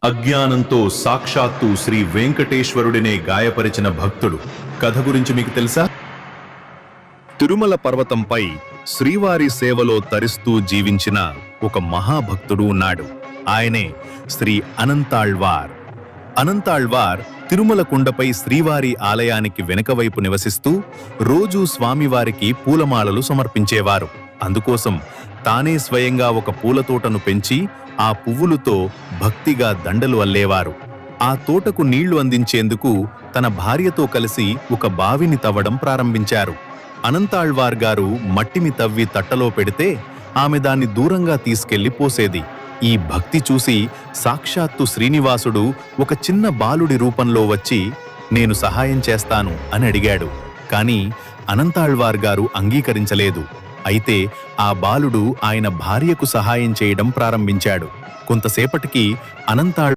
అజ్ఞానంతో సాక్షాత్తు శ్రీ వెంకటేశ్వరుడినే గాయపరిచిన భక్తుడు కథ గురించి మీకు తెలుసా? తిరుమల పర్వతంపై శ్రీవారి సేవలో తరిస్తూ జీవించిన ఒక మహాభక్తుడు ఉన్నాడు. ఆయనే శ్రీ అనంతాళ్వార్. అనంతాళ్వార్ తిరుమల కుండపై శ్రీవారి ఆలయానికి వెనుకవైపు నివసిస్తూ రోజూ స్వామివారికి పూలమాలలు సమర్పించేవారు. అందుకోసం తానే స్వయంగా ఒక పూలతోటను పెంచి ఆ పువ్వులతో భక్తిగా దండలు అల్లేవారు. ఆ తోటకు నీళ్లు అందించేందుకు తన భార్యతో కలిసి ఒక బావిని తవ్వడం ప్రారంభించారు. అనంతాళ్వార్ గారు మట్టిని తవ్వి తట్టలో పెడితే ఆమె దాన్ని దూరంగా తీసుకెళ్లి పోసేది. ఈ భక్తి చూసి సాక్షాత్తు శ్రీనివాసుడు ఒక చిన్న బాలుడి రూపంలో వచ్చి నేను సహాయం చేస్తాను అని అడిగాడు. కాని అనంతాళ్వార్ గారు అంగీకరించలేదు. అయితే ఆ బాలుడు ఆయన భార్యకు సహాయం చేయడం ప్రారంభించాడు. కొంతసేపటికి అనంతాళ్